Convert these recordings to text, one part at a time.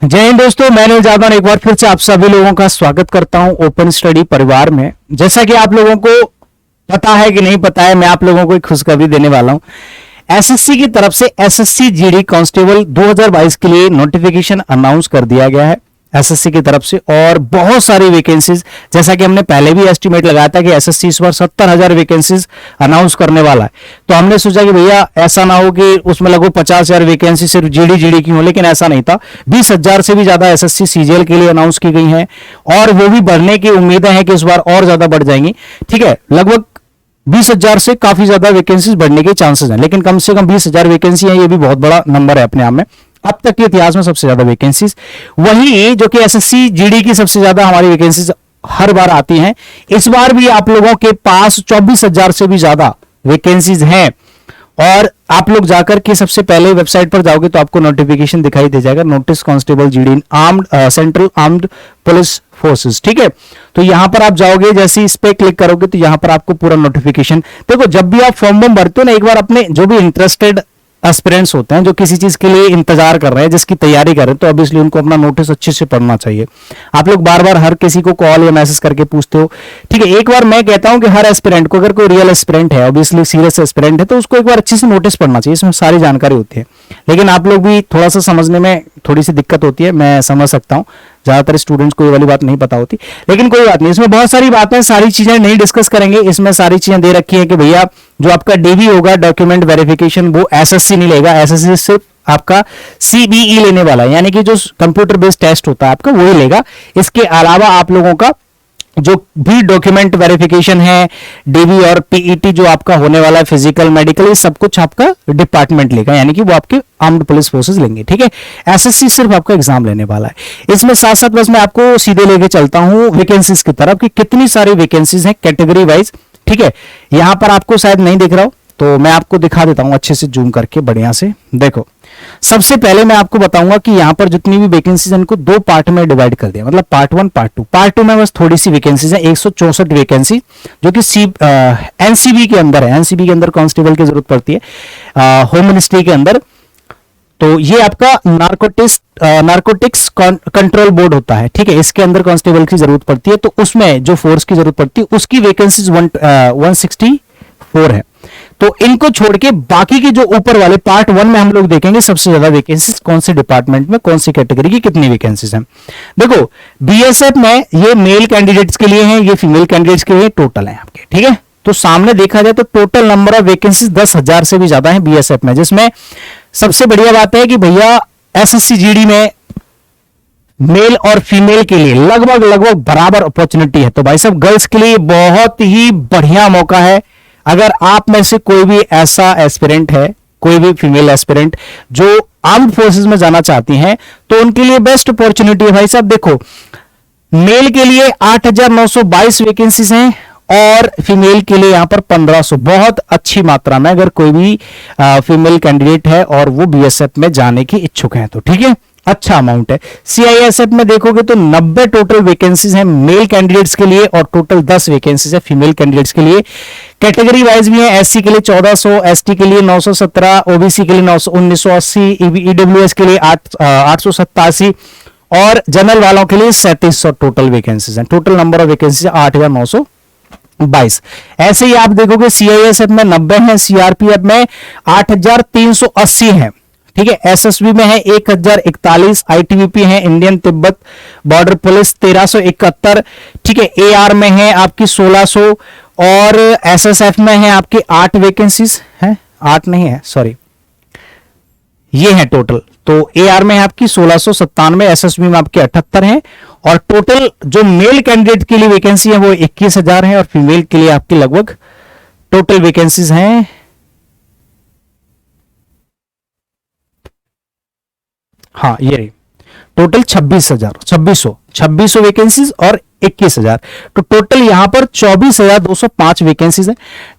जय हिंद दोस्तों, मैं अनिल जादव एक बार फिर से आप सभी लोगों का स्वागत करता हूं ओपन स्टडी परिवार में। जैसा कि आप लोगों को पता है कि नहीं पता है, मैं आप लोगों को एक खुशखबरी देने वाला हूं। एसएससी की तरफ से एसएससी जीडी कांस्टेबल 2022 के लिए नोटिफिकेशन अनाउंस कर दिया गया है एसएससी की तरफ से, और बहुत सारी वैकेंसीज, जैसा कि हमने पहले भी एस्टिमेट लगाया था कि एसएससी इस बार 70,000 वैकेंसीज अनाउंस करने वाला है। तो हमने सोचा कि भैया ऐसा ना हो कि उसमें लगभग 50,000 वैकेंसी सिर्फ जीडी की हो, लेकिन ऐसा नहीं था। 20,000 से भी ज्यादा एसएससी सीजीएल के लिए अनाउंस की गई है, और वो भी बढ़ने की उम्मीदें हैं कि इस बार और ज्यादा बढ़ जाएंगी। ठीक है, लगभग 20,000 से काफी ज्यादा वैकेंसीज बढ़ने के चांसेस हैं, लेकिन कम से कम 20,000 वैकेंसी है, ये भी बहुत बड़ा नंबर है अपने आप में। अब तक के इतिहास में सबसे ज्यादा वैकेंसीज, वही जो कि एसएससी जीडी की सबसे ज्यादा हमारी वैकेंसीज हर बार आती हैं। इस बार भी आप लोगों के पास 24,000 से भी ज्यादा वैकेंसीज हैं, और आप लोग जाकर के सबसे पहले वेबसाइट पर जाओगे तो आपको नोटिफिकेशन दिखाई दे जाएगा, नोटिस कांस्टेबल जीडी इन armed central armed police forces. ठीक है, तो यहां पर आप जाओगे, जैसे इस पे क्लिक करोगे तो यहां पर आपको पूरा नोटिफिकेशन देखो। जब भी आप फॉर्म भरते हो ना, एक बार अपने जो भी इंटरेस्टेड एस्पिरेंट्स होते हैं, जो किसी चीज के लिए इंतजार कर रहे हैं, जिसकी तैयारी कर रहे हैं, तो ऑब्वियसली उनको अपना नोटिस अच्छे से पढ़ना चाहिए। आप लोग बार बार हर किसी को कॉल या मैसेज करके पूछते हो। ठीक है, एक बार मैं कहता हूं कि हर एस्पिरेंट को, अगर कोई रियल एस्पिरेंट है, ऑब्वियसली सीरियस एस्पिरेंट है, तो उसको एक बार अच्छे से नोटिस पढ़ना चाहिए, इसमें सारी जानकारी होती है। लेकिन आप लोग भी थोड़ा सा समझने में थोड़ी सी दिक्कत होती है, मैं समझ सकता हूं। ज्यादातर स्टूडेंट्स को ये वाली बात नहीं पता होती, लेकिन कोई बात नहीं, इसमें बहुत सारी बातें, सारी चीजें नहीं डिस्कस करेंगे। इसमें सारी चीजें दे रखी है कि भैया जो आपका डीवी होगा, डॉक्यूमेंट वेरिफिकेशन, वो एसएससी नहीं लेगा, एसएससी सिर्फ आपका सीबीई लेने वाला है, यानी कि जो कंप्यूटर बेस्ड टेस्ट होता है आपका, वही लेगा। इसके अलावा आप लोगों का जो भी डॉक्यूमेंट वेरिफिकेशन है, डीवी और पीईटी जो आपका होने वाला है, फिजिकल मेडिकल, ये सब कुछ आपका डिपार्टमेंट लेगा, यानी कि वो आपके आर्म्ड पुलिस फोर्सेस लेंगे। ठीक है, एसएससी सिर्फ आपका एग्जाम लेने वाला है। इसमें साथ साथ बस मैं आपको सीधे लेके चलता हूं वैकेंसीज की तरफ कि कितनी सारी वैकेंसीज हैं कैटेगरी वाइज। ठीक है, यहां पर आपको शायद नहीं दिख रहा हो, तो मैं आपको दिखा देता हूं अच्छे से जूम करके बढ़िया से। देखो, सबसे पहले मैं आपको बताऊंगा कि यहां पर जितनी भी वैकेंसीज हैं, इनको दो पार्ट में डिवाइड कर दिया, मतलब पार्ट 1 पार्ट 2। पार्ट 2 में बस थोड़ी सी वैकेंसीज हैं, 164 वैकेंसी, जो कि एनसीबी के अंदर है। एनसीबी के अंदर कांस्टेबल की जरूरत पड़ती है, होम मिनिस्ट्री के अंदर। तो ये आपका नारकोटिक्स कंट्रोल बोर्ड होता है। ठीक है, इसके अंदर कांस्टेबल की जरूरत पड़ती है, तो उसमें जो फोर्स की जरूरत पड़ती है, उसकी वैकेंसीज 164 है। तो इनको छोड़ के बाकी के जो ऊपर वाले पार्ट 1 में हम लोग देखेंगे सबसे ज्यादा वैकेंसीज कौन से डिपार्टमेंट में, कौन सी कैटेगरी की कितनी वैकेंसीज हैं। देखो, बीएसएफ में ये मेल कैंडिडेट्स के लिए हैं, ये फीमेल कैंडिडेट्स के लिए टोटल है आपके। ठीक है, तो सामने देखा जाए तो टोटल नंबर ऑफ वैकेंसीज 10,000 से भी ज्यादा है बीएसएफ में, जिसमें सबसे बढ़िया बात है कि भैया एसएससी जीडी में मेल और फीमेल के लिए लगभग बराबर अपॉर्चुनिटी है। तो भाई साहब, गर्ल्स के लिए बहुत ही बढ़िया मौका है। अगर आप में से कोई भी ऐसा एस्पिरेंट है, कोई भी फीमेल एस्पिरेंट जो आर्म्ड फोर्सेस में जाना चाहती हैं, तो उनके लिए बेस्ट अपॉर्चुनिटी है भाई साहब। देखो, मेल के लिए 8,922 वैकेंसीज हैं, और फीमेल के लिए यहां पर 1,500, बहुत अच्छी मात्रा में अगर कोई भी फीमेल कैंडिडेट है और वो बीएसएफ में जाने की इच्छुक है तो। ठीक है, अच्छा अमाउंट है। सीआईएसएफ में देखोगे तो 90 टोटल वैकेंसीज हैं मेल कैंडिडेट्स के लिए, और टोटल 10 वैकेंसीज है फीमेल कैंडिडेट्स के लिए। कैटेगरी वाइज भी है, एससी के लिए 1,400, एसटी के लिए 917, ओबीसी के लिए 1980, ईडब्ल्यूएस के लिए 887, और जनरल वालों के लिए 3700 टोटल वैकेंसीज हैं। Total number of vacancies 8,922। ऐसे ही आप देखोगे सीआईएसएफ में 90 है, सीआरपीएफ में 8,380 है। ठीक है, एसएसबी में है 1,041, आईटीबीपी है, इंडियन तिब्बत बॉर्डर पुलिस 1,371। ठीक है, एआर में है आपकी 1,600, और एसएसएफ में है आपकी 8 वैकेंसीज है, 8 नहीं है, सॉरी, ये है टोटल। तो एआर में है आपकी 1,697, एसएसबी में आपके 78 है, और टोटल जो मेल कैंडिडेट के लिए वैकेंसी है वो 21,000 है, और फीमेल के लिए आपकी लगभग टोटल वैकेंसीज हैं, हाँ ये रही, टोटल 2600 वैकेंसीज और 21,000। तो टोटल यहां पर 24,205 वैकेंसीज है।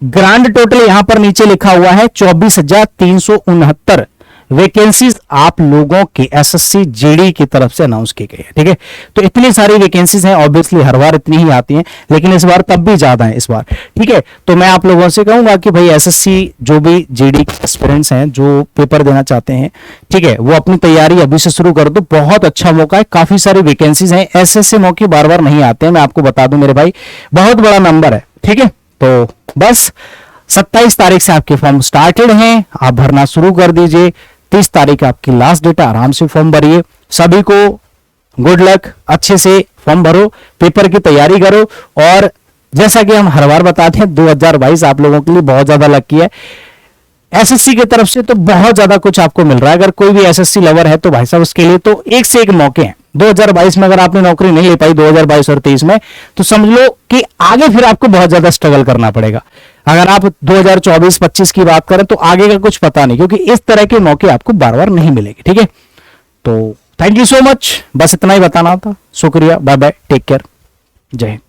ग्रांड टोटल यहां पर नीचे लिखा हुआ है 24,369 वैकेंसीज आप लोगों की एसएससी जीडी की तरफ से अनाउंस की गई है। ठीक है, तो इतनी सारी वैकेंसीज हैं, ऑब्वियसली हर बार इतनी ही आती हैं, लेकिन इस बार तब भी ज्यादा है इस बार। ठीक है, तो मैं आप लोगों से कहूंगा कि भाई एसएससी जो भी जीडी के एस्पिरेंट्स हैं जो पेपर देना चाहते हैं, ठीक है, वो अपनी तैयारी अभी से शुरू कर दो। बहुत अच्छा मौका है, काफी सारी वैकेंसीज हैं, ऐसे मौके बार बार नहीं आते हैं, मैं आपको बता दूं मेरे भाई, बहुत बड़ा नंबर है। ठीक है, तो बस 27 तारीख से आपके फॉर्म स्टार्टेड हैं, आप भरना शुरू कर दीजिए। 30 तारीख आपकी लास्ट डेट है, आराम से फॉर्म भरिए। सभी को गुड लक, अच्छे से फॉर्म भरो, पेपर की तैयारी करो। और जैसा कि हम हर बार बताते हैं, 2022 आप लोगों के लिए बहुत ज्यादा लकी है एसएससी की तरफ से, तो बहुत ज्यादा कुछ आपको मिल रहा है। अगर कोई भी एसएससी लवर है तो भाई साहब उसके लिए तो एक से एक मौके हैं। 2022 में अगर आपने नौकरी नहीं ले पाई 2022 और 23 में, तो समझ लो कि आगे फिर आपको बहुत ज्यादा स्ट्रगल करना पड़ेगा। अगर आप 2024-25 की बात करें तो आगे का कुछ पता नहीं, क्योंकि इस तरह के मौके आपको बार बार नहीं मिलेंगे। ठीक है, तो थैंक यू सो मच, बस इतना ही बताना था। शुक्रिया, बाय बाय, टेक केयर, जय हिंद।